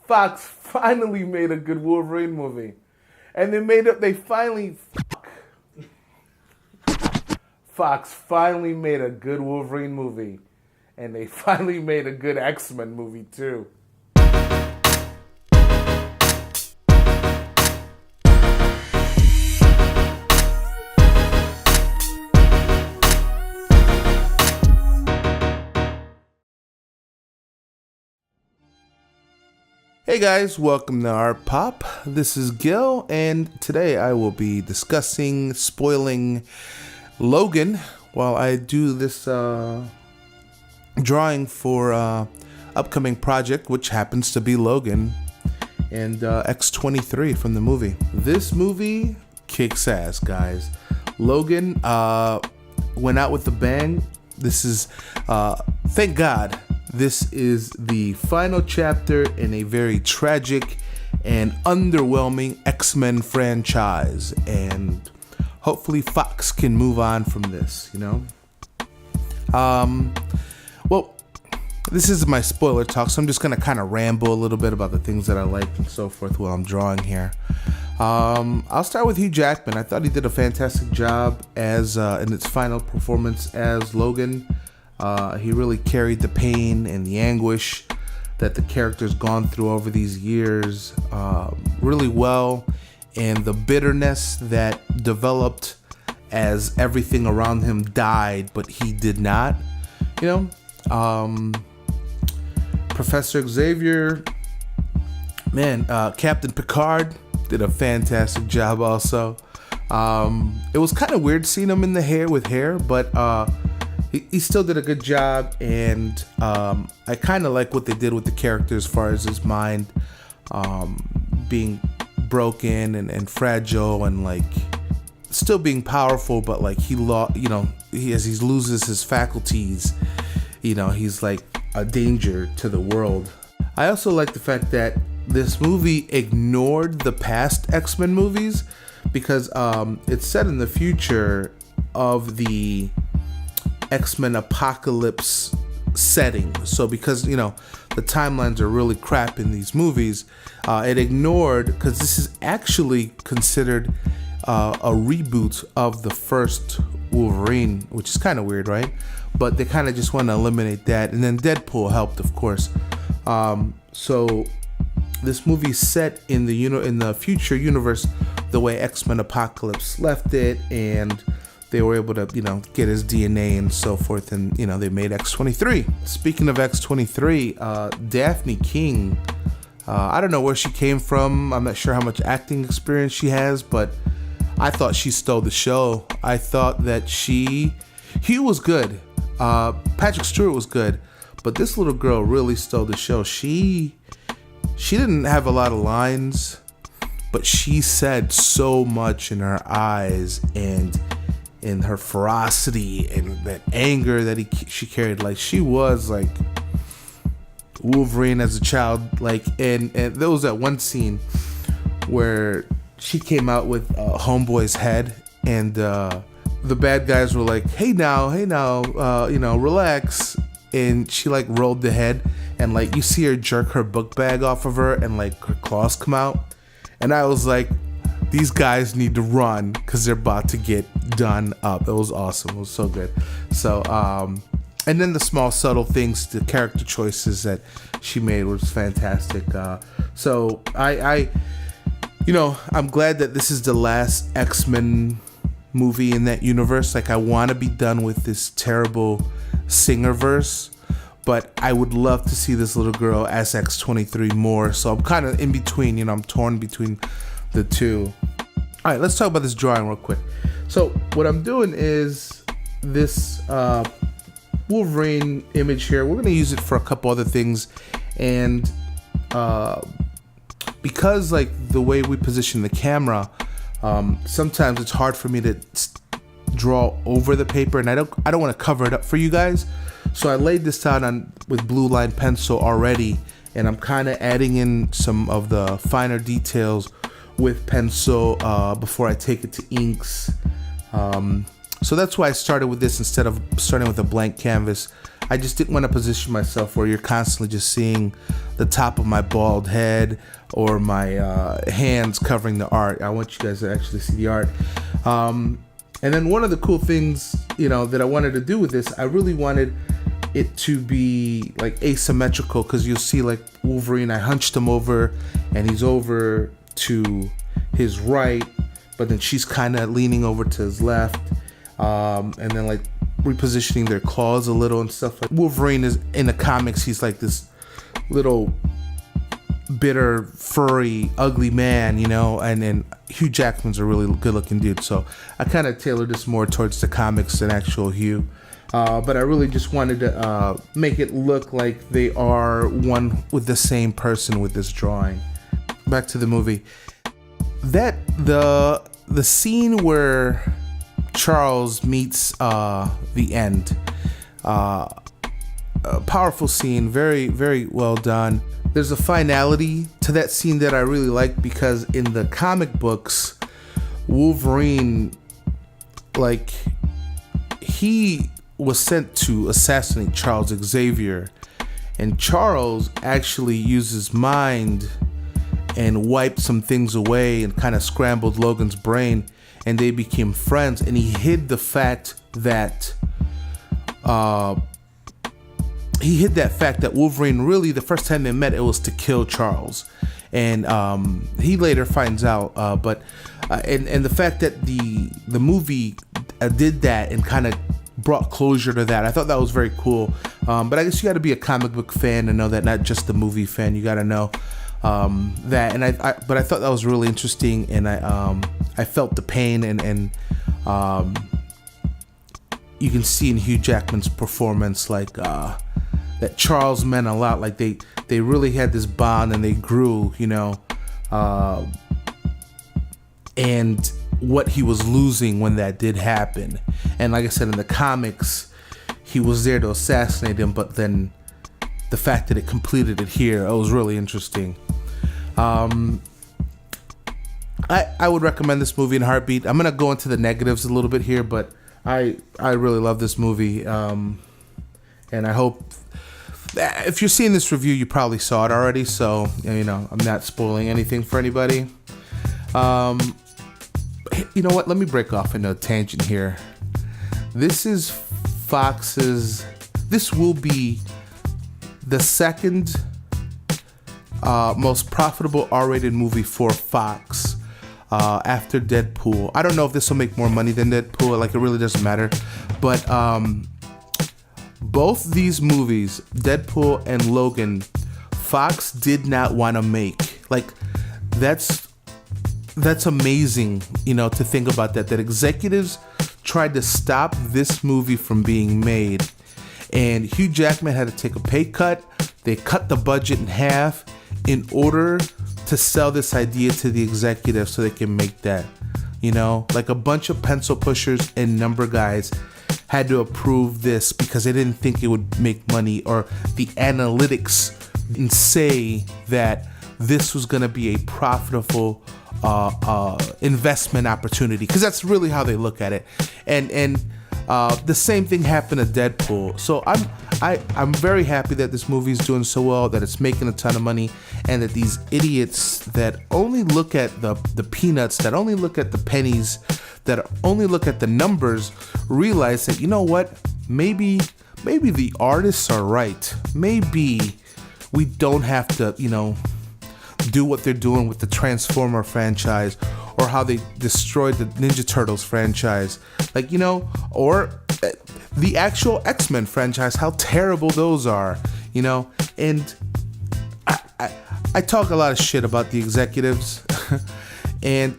Fox finally made a good Wolverine movie. And Fox finally made a good Wolverine movie. And they finally made a good X-Men movie too. Hey guys, welcome to Art Pop. This is Gil, and today I will be spoiling Logan while I do this drawing for upcoming project, which happens to be Logan and X-23 from the movie. This movie kicks ass, guys. Logan went out with a bang. This is, thank God, this is the final chapter in a very tragic and underwhelming X-Men franchise, and hopefully Fox can move on from this, you know? Well, this is my spoiler talk, so I'm just gonna kind of ramble a little bit about the things that I like and so forth while I'm drawing here. I'll start with Hugh Jackman. I thought he did a fantastic job as in its final performance as Logan. He really carried the pain and the anguish that the character's gone through over these years really well, and the bitterness that developed as everything around him died, but he did not. You know, Professor Xavier, man, Captain Picard did a fantastic job also. It was kind of weird seeing him in the hair, but he still did a good job, and I kind of like what they did with the character as far as his mind being broken and fragile, and like still being powerful, but like he loses his faculties, you know, he's like a danger to the world. I also like the fact that this movie ignored the past X-Men movies, because it's set in the future of the X-Men apocalypse setting. So because, you know, the timelines are really crap in these movies, it ignored, because this is actually considered a reboot of the first Wolverine, which is kind of weird, right? But they kind of just want to eliminate that, and then Deadpool helped, of course. So this movie is set in the future universe, the way X-Men Apocalypse left it, and they were able to, you know, get his DNA and so forth, and, you know, they made X-23. Speaking of X-23, Daphne King, I don't know where she came from. I'm not sure how much acting experience she has, but I thought she stole the show. I thought that he was good. Patrick Stewart was good, but this little girl really stole the show. She didn't have a lot of lines, but she said so much in her eyes and in her ferocity and that anger that she carried. Like, she was like Wolverine as a child. Like, and there was that one scene where she came out with Homeboy's head, and the bad guys were like, hey now, you know, relax. And she like rolled the head, and like you see her jerk her book bag off of her, and like her claws come out. And I was like, these guys need to run, because they're about to get done up. It was awesome. It was so good. So, and then the small subtle things, the character choices that she made was fantastic. So you know, I'm glad that this is the last X-Men movie in that universe. Like, I want to be done with this terrible Singerverse, but I would love to see this little girl as X-23 more. So I'm kind of in between, you know, I'm torn between the two. All right, let's talk about this drawing real quick. So what I'm doing is this Wolverine image here. We're going to use it for a couple other things, and because like the way we position the camera, sometimes it's hard for me to draw over the paper, and I don't want to cover it up for you guys. So I laid this down with blue line pencil already, and I'm kind of adding in some of the finer details with pencil before I take it to inks. So that's why I started with this instead of starting with a blank canvas. I just didn't want to position myself where you're constantly just seeing the top of my bald head or my hands covering the art. I want you guys to actually see the art. And then one of the cool things, that I wanted to do with this, I really wanted it to be like asymmetrical, because you'll see like Wolverine, I hunched him over and he's over to his right, but then she's kind of leaning over to his left, and then like repositioning their claws a little and stuff. Like Wolverine is in the comics, he's like this little bitter, furry, ugly man, and then Hugh Jackman's a really good looking dude, so I kind of tailored this more towards the comics than actual Hugh. But I really just wanted to make it look like they are one with the same person with this drawing. Back to the movie. That the scene where Charles meets the end. A powerful scene, very, very well done. There's a finality to that scene that I really like, because in the comic books, Wolverine, like, he was sent to assassinate Charles Xavier, and Charles actually used his mind and wiped some things away and kind of scrambled Logan's brain, and they became friends. And he hid the fact that Wolverine, really the first time they met, it was to kill Charles, and he later finds out. And the fact that the movie did that and kind of brought closure to that, I thought that was very cool. But I guess you got to be a comic book fan to know that, not just the movie fan. You got to know that. And but I thought that was really interesting, and I felt the pain, and you can see in Hugh Jackman's performance, like that Charles meant a lot. Like they really had this bond, and they grew, and what he was losing when that did happen. And like I said, in the comics, he was there to assassinate him, but then the fact that it completed it here, it was really interesting. I would recommend this movie in a heartbeat. I'm gonna go into the negatives a little bit here, but I really love this movie, and I hope if you're seeing this review, you probably saw it already, so I'm not spoiling anything for anybody. You know what? Let me break off into a tangent here. This is Fox's. This will be the second most profitable R-rated movie for Fox after Deadpool. I don't know if this will make more money than Deadpool. Like, it really doesn't matter. But both these movies, Deadpool and Logan, Fox did not want to make. Like, that's amazing, to think about that executives tried to stop this movie from being made, and Hugh Jackman had to take a pay cut. They cut the budget in half in order to sell this idea to the executives so they can make that. Like a bunch of pencil pushers and number guys had to approve this because they didn't think it would make money, or the analytics didn't say that this was going to be a profitable investment opportunity, because that's really how they look at it. And the same thing happened to Deadpool. So I'm very happy that this movie is doing so well, that it's making a ton of money, and that these idiots that only look at the peanuts, that only look at the pennies, that only look at the numbers, realize that, what, maybe the artists are right. Maybe we don't have to, do what they're doing with the Transformer franchise, or how they destroyed the Ninja Turtles franchise, or the actual X-Men franchise, how terrible those are, and I talk a lot of shit about the executives and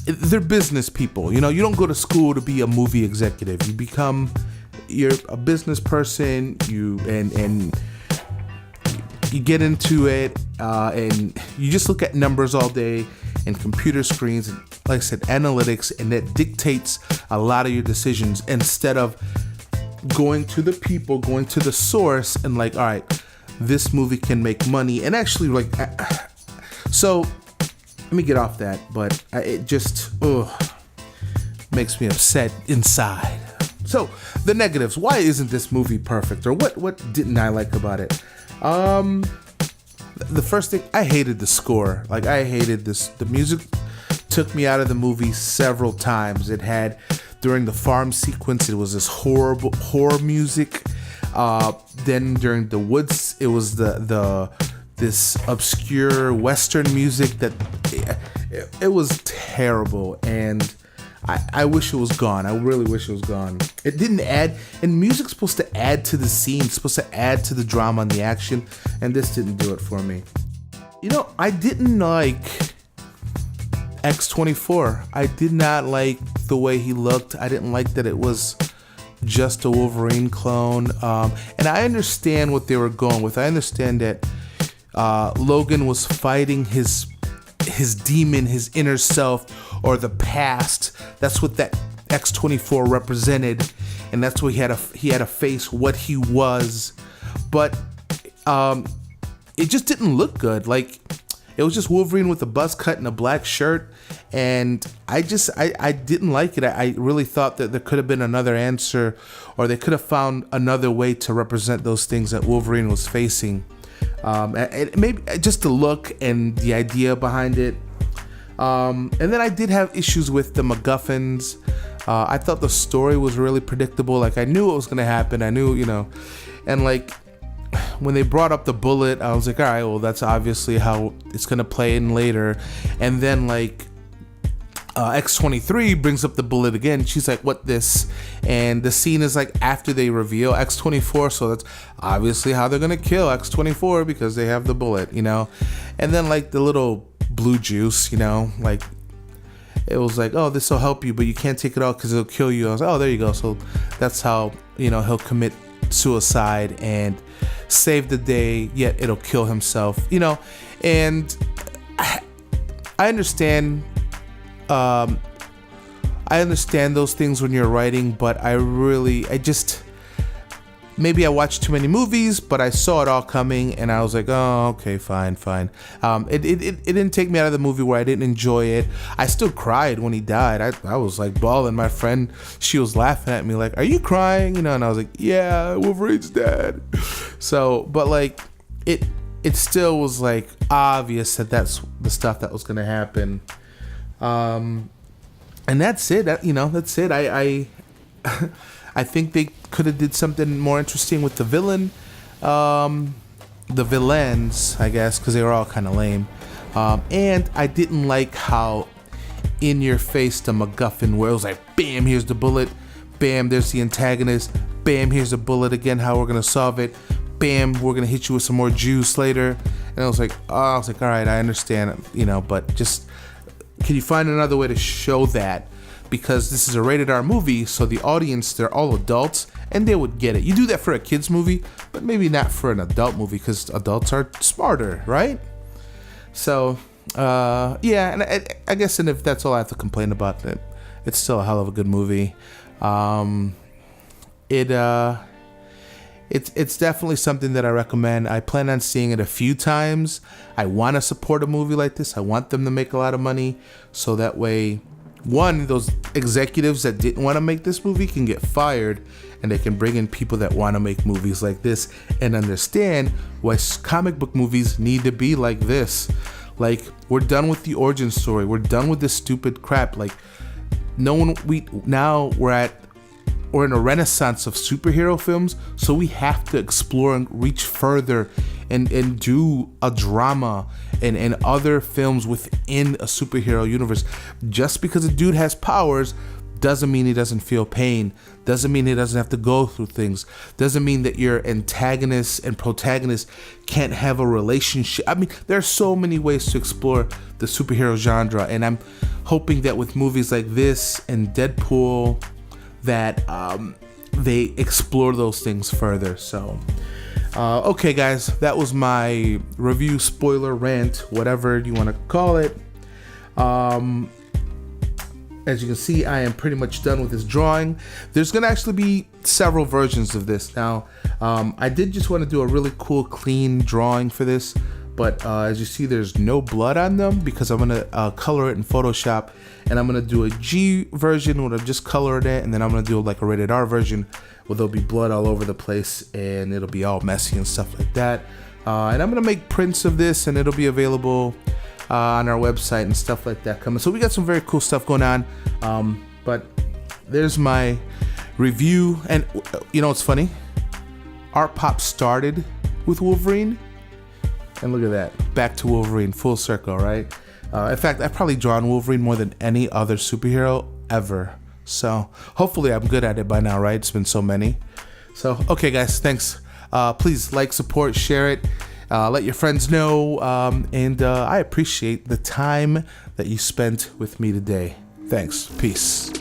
they're business people. You don't go to school to be a movie executive. You're a business person, and you get into it, and you just look at numbers all day and computer screens and, like I said, analytics, and that dictates a lot of your decisions, instead of going to the people, going to the source, and like, all right, this movie can make money. And actually, like, so let me get off that, but it just makes me upset inside. So the negatives. Why isn't this movie perfect, or what didn't I like about it? The first thing, I hated the score. Like, I hated this. The music took me out of the movie several times. It had, during the farm sequence, it was this horrible horror music. Then during the woods, it was this obscure Western music that it was terrible, and I wish it was gone. I really wish it was gone. It didn't add, and music's supposed to add to the scene, it's supposed to add to the drama and the action, and this didn't do it for me. You know, I didn't like X-23. I did not like the way he looked. I didn't like that it was just a Wolverine clone. And I understand what they were going with. I understand that Logan was fighting his demon, his inner self, or the past. That's what that X-23 represented, and that's what he had to face what he was. But it just didn't look good. Like, it was just Wolverine with a buzz cut and a black shirt, and I didn't like it. I really thought that there could have been another answer, or they could have found another way to represent those things that Wolverine was facing. And maybe just the look and the idea behind it. And then I did have issues with the MacGuffins. I thought the story was really predictable. Like, I knew what was going to happen. I knew, and like, when they brought up the bullet, I was like, all right, well, that's obviously how it's going to play in later. And then, like, X-23 brings up the bullet again. She's like, what this? And the scene is like after they reveal X-23, so that's obviously how they're gonna kill X-23, because they have the bullet, And then, like, the little blue juice, like, it was like, oh, this will help you, but you can't take it out because it'll kill you. I was like, oh, there you go. So that's how, he'll commit suicide and save the day, yet it'll kill himself, And I understand. I understand those things when you're writing, but maybe I watched too many movies, but I saw it all coming, and I was like, oh, okay, fine. It didn't take me out of the movie where I didn't enjoy it. I still cried when he died. I was like bawling. My friend, she was laughing at me like, are you crying? And I was like, yeah, Wolverine's dead. So, but like, it still was like obvious that that's the stuff that was going to happen. And that's it. That's it. I think they could have did something more interesting with the villain, the villains, I guess, because they were all kind of lame. And I didn't like how in your face the MacGuffin, where it was like, bam, here's the bullet, bam, there's the antagonist, bam, here's the bullet again, how we're gonna solve it, bam, we're gonna hit you with some more juice later. And I was like, all right, I understand, but just, can you find another way to show that? Because this is a rated R movie, so the audience, they're all adults, and they would get it. You do that for a kid's movie, but maybe not for an adult movie, because adults are smarter, right? So, yeah, and I guess, and if that's all I have to complain about, it, it's still a hell of a good movie. It's definitely something that I recommend. I plan on seeing it a few times. I want to support a movie like this. I want them to make a lot of money, so that way, one, those executives that didn't want to make this movie can get fired, and they can bring in people that want to make movies like this and understand why comic book movies need to be like this. Like, we're done with the origin story. We're done with this stupid crap. Like, we're in a renaissance of superhero films, so we have to explore and reach further and do a drama and other films within a superhero universe. Just because a dude has powers doesn't mean he doesn't feel pain, doesn't mean he doesn't have to go through things, doesn't mean that your antagonist and protagonist can't have a relationship. I mean, there are so many ways to explore the superhero genre, and I'm hoping that with movies like this and Deadpool, that they explore those things further. So okay, guys, that was my review, spoiler, rant, whatever you want to call it. As you can see, I am pretty much done with this drawing. There's gonna actually be several versions of this. Now, I did just want to do a really cool, clean drawing for this, but as you see, there's no blood on them because I'm gonna color it in Photoshop, and I'm gonna do a G version where I'm just coloring it, and then I'm gonna do like a rated R version where there'll be blood all over the place and it'll be all messy and stuff like that. And I'm gonna make prints of this, and it'll be available on our website and stuff like that coming. So we got some very cool stuff going on. But there's my review, and you know what's funny? Art Pop started with Wolverine, and look at that, back to Wolverine, full circle, right? In fact, I've probably drawn Wolverine more than any other superhero ever. So hopefully I'm good at it by now, right? It's been so many. So, okay guys, thanks. Please like, support, share it. Let your friends know. And I appreciate the time that you spent with me today. Thanks. Peace.